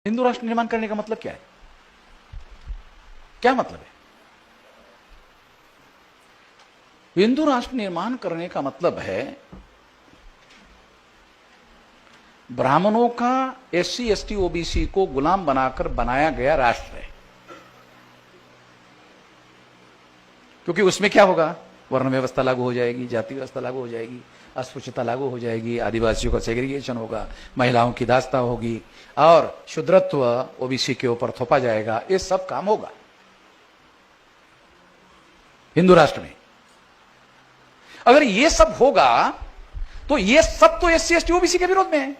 हिंदू राष्ट्र निर्माण करने का मतलब क्या है? क्या मतलब है? हिंदू राष्ट्र निर्माण करने का मतलब है ब्राह्मणों का एससी एसटी ओबीसी को गुलाम बनाकर बनाया गया राष्ट्र है। क्योंकि उसमें क्या होगा? वर्ण व्यवस्था लागू हो जाएगी, जाति व्यवस्था लागू हो जाएगी, अस्पृश्यता लागू हो जाएगी, आदिवासियों का सेग्रीगेशन होगा, महिलाओं की दास्ता होगी और शूद्रत्व ओबीसी के ऊपर थोपा जाएगा। ये सब काम होगा हिंदू राष्ट्र में। अगर ये सब होगा तो ये सब तो एससी एसटी ओबीसी के विरोध में है।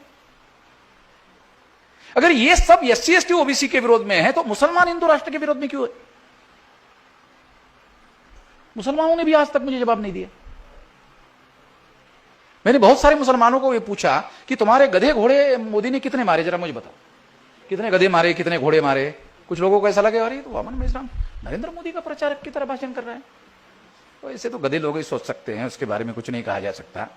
अगर ये सब एससी एसटी ओबीसी के विरोध में है तो मुसलमान हिंदू राष्ट्र के विरोध में क्यों है? मुसलमानों ने भी आज तक मुझे जवाब नहीं दिया। मैंने बहुत सारे मुसलमानों को ये पूछा कि तुम्हारे गधे घोड़े मोदी ने कितने मारे, जरा मुझे बताओ, कितने गधे मारे, कितने घोड़े मारे? कुछ लोगों को ऐसा लगे अरे तो अमन मिश्रा नरेंद्र मोदी का प्रचारक की तरह भाषण कर रहा है। तो ऐसे तो गधे लोग ही सोच सकते हैं, उसके बारे में कुछ नहीं कहा जा सकता।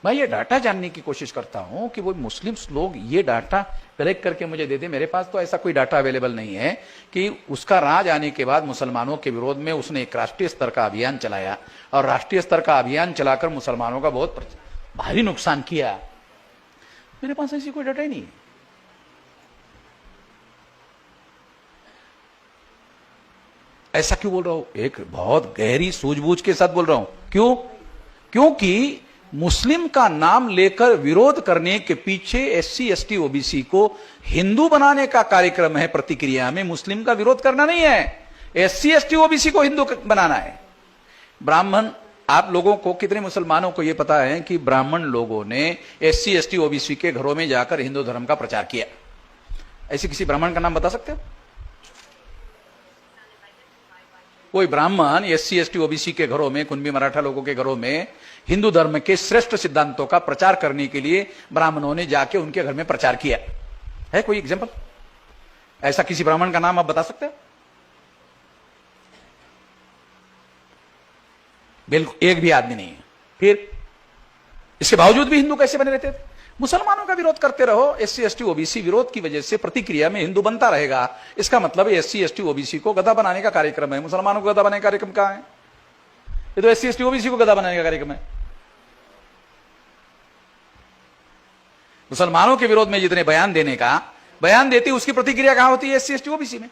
मैं ये डाटा जानने की कोशिश करता हूं कि वो मुस्लिम्स लोग ये डाटा कलेक्ट करके मुझे दे दे। मेरे पास तो ऐसा कोई डाटा अवेलेबल नहीं है कि उसका राज आने के बाद मुसलमानों के विरोध में उसने एक राष्ट्रीय स्तर का अभियान चलाया और राष्ट्रीय स्तर का अभियान चलाकर मुसलमानों का बहुत भारी नुकसान किया। मेरे पास ऐसी कोई डाटा ही नहीं है। ऐसा क्यों बोल रहा हूं? एक बहुत गहरी सूझबूझ के साथ बोल रहा हूं। क्यों? क्योंकि मुस्लिम का नाम लेकर विरोध करने के पीछे एससी एसटी ओबीसी को हिंदू बनाने का कार्यक्रम है। प्रतिक्रिया में मुस्लिम का विरोध करना नहीं है, एससी एसटी ओबीसी को हिंदू बनाना है। ब्राह्मण, आप लोगों को, कितने मुसलमानों को यह पता है कि ब्राह्मण लोगों ने एससी एसटी ओबीसी के घरों में जाकर हिंदू धर्म का प्रचार किया? ऐसे किसी ब्राह्मण का नाम बता सकते हो? कोई ब्राह्मण एससी एसटी ओबीसी के घरों में, कुंभी मराठा लोगों के घरों में हिंदू धर्म के श्रेष्ठ सिद्धांतों का प्रचार करने के लिए ब्राह्मणों ने जाके उनके घर में प्रचार किया है? कोई एग्जांपल? ऐसा किसी ब्राह्मण का नाम आप बता सकते हो? बिल्कुल एक भी आदमी नहीं है। फिर इसके बावजूद भी हिंदू कैसे बने रहते थे? मुसलमानों का विरोध करते रहो, एससी एसटी ओबीसी विरोध की वजह से प्रतिक्रिया में हिंदू बनता रहेगा। इसका मतलब एससी एसटी ओबीसी को गधा बनाने का कार्यक्रम है। मुसलमानों को गधा बनाने का कार्यक्रम कहां है? ये तो एससी एसटी ओबीसी को गधा बनाने का कार्यक्रम है। मुसलमानों के विरोध में जितने बयान देती उसकी प्रतिक्रिया कहां होती है? एससी एसटी ओबीसी में।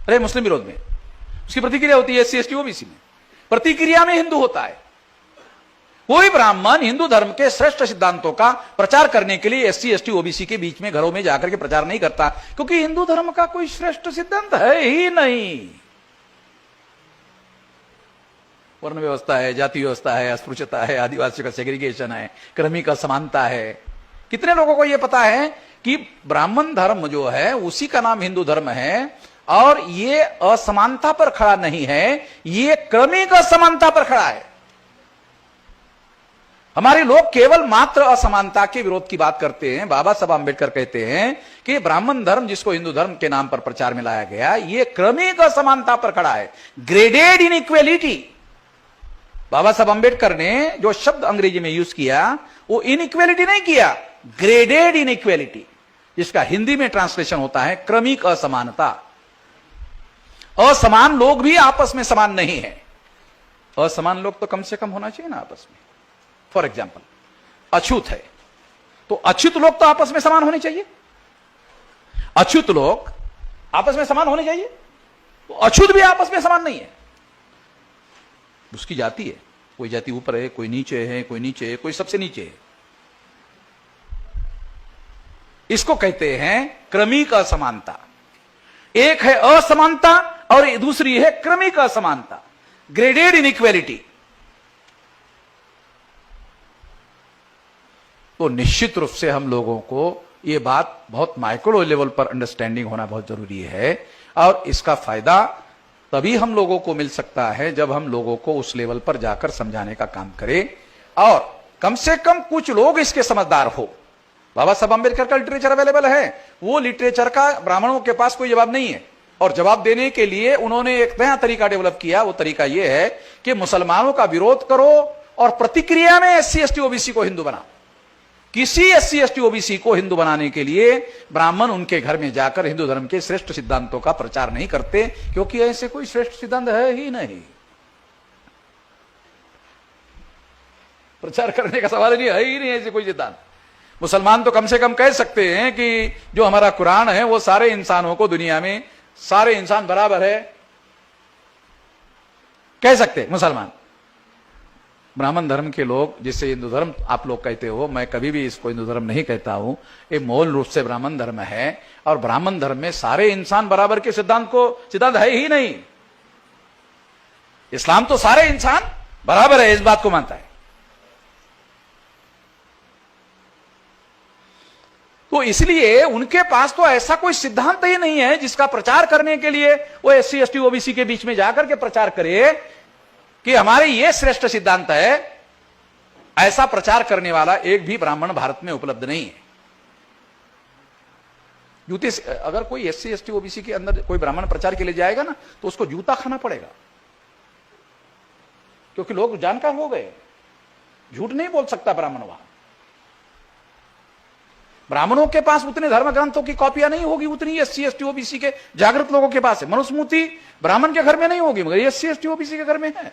अरे मुस्लिम विरोध में उसकी प्रतिक्रिया होती है एससी एसटी ओबीसी में। प्रतिक्रिया में हिंदू होता है। कोई ब्राह्मण हिंदू धर्म के श्रेष्ठ सिद्धांतों का प्रचार करने के लिए एससी एसटी ओबीसी के बीच में घरों में जाकर के प्रचार नहीं करता, क्योंकि हिंदू धर्म का कोई श्रेष्ठ सिद्धांत है ही नहीं। वर्ण व्यवस्था है, जाति व्यवस्था है, अस्पृश्यता है, आदिवासियों का सेग्रीगेशन है, क्रमिक असमानता है। कितने लोगों को यह पता है कि ब्राह्मण धर्म जो है उसी का नाम हिंदू धर्म है और ये असमानता पर खड़ा नहीं है, ये क्रमिक असमानता पर खड़ा है। हमारे लोग केवल मात्र असमानता के विरोध की बात करते हैं। बाबा साहब आंबेडकर कहते हैं कि ब्राह्मण धर्म जिसको हिंदू धर्म के नाम पर प्रचार में लाया गया, ये क्रमिक असमानता पर खड़ा है, ग्रेडेड इनइक्वेलिटी। बाबा साहब आंबेडकर ने जो शब्द अंग्रेजी में यूज किया वो इनइक्वेलिटी नहीं किया, ग्रेडेड इनइक्वेलिटी, जिसका हिंदी में ट्रांसलेशन होता है क्रमिक असमानता। असमान लोग भी आपस में समान नहीं है। असमान लोग तो कम से कम होना चाहिए ना आपस में। फॉर एग्जाम्पल, अछूत है तो अछूत लोग तो आपस में समान होने चाहिए। अछूत लोग आपस में समान होने चाहिए, तो अछूत भी आपस में समान नहीं है। उसकी जाति है, कोई जाति ऊपर है, कोई नीचे है, कोई नीचे है, कोई सबसे नीचे है। इसको कहते हैं क्रमिक असमानता। एक है असमानता और दूसरी है क्रमिक असमानता, ग्रेडेड इनइक्वेलिटी। तो निश्चित रूप से हम लोगों को यह बात बहुत माइक्रो लेवल पर अंडरस्टैंडिंग होना बहुत जरूरी है और इसका फायदा तभी हम लोगों को मिल सकता है जब हम लोगों को उस लेवल पर जाकर समझाने का काम करें और कम से कम कुछ लोग इसके समझदार हो। बाबा साहब आंबेडकर का लिटरेचर अवेलेबल है, वो लिटरेचर का ब्राह्मणों के पास कोई जवाब नहीं है और जवाब देने के लिए उन्होंने एक नया तरीका डेवलप किया। वो तरीका यह है कि मुसलमानों का विरोध करो और प्रतिक्रिया में एससी एसटी ओबीसी को हिंदू बनाओ। किसी एससी एसटी ओबीसी को हिंदू बनाने के लिए ब्राह्मण उनके घर में जाकर हिंदू धर्म के श्रेष्ठ सिद्धांतों का प्रचार नहीं करते, क्योंकि ऐसे कोई श्रेष्ठ सिद्धांत है ही नहीं। प्रचार करने का सवाल नहीं, है ही नहीं ऐसे कोई सिद्धांत। मुसलमान तो कम से कम कह सकते हैं कि जो हमारा कुरान है वो सारे इंसानों को, दुनिया में सारे इंसान बराबर है, कह सकते हैं मुसलमान। ब्राह्मण धर्म के लोग, जिससे हिंदू धर्म आप लोग कहते हो, मैं कभी भी इसको हिंदू धर्म नहीं कहता हूं, ये मूल रूप से ब्राह्मण धर्म है। और ब्राह्मण धर्म में सारे इंसान बराबर के सिद्धांत है ही नहीं। इस्लाम तो सारे इंसान बराबर है, इस बात को मानता है। तो इसलिए उनके पास तो ऐसा कोई सिद्धांत ही नहीं है जिसका प्रचार करने के लिए वो एससी एसटी ओबीसी के बीच में जाकर के प्रचार करे कि हमारे ये श्रेष्ठ सिद्धांत है। ऐसा प्रचार करने वाला एक भी ब्राह्मण भारत में उपलब्ध नहीं है। जूते से अगर कोई एससी एसटी ओबीसी के अंदर कोई ब्राह्मण प्रचार के लिए जाएगा ना, तो उसको जूता खाना पड़ेगा, क्योंकि लोग जानकार हो गए, झूठ नहीं बोल सकता ब्राह्मण। वहां ब्राह्मणों के पास उतने धर्म ग्रंथों की कॉपियां नहीं होगी उतनी एससी एसटी ओबीसी के जागृत लोगों के पास है। मनुस्मृति ब्राह्मण के घर में नहीं होगी, मगर एससी एसटी ओबीसी के घर में है।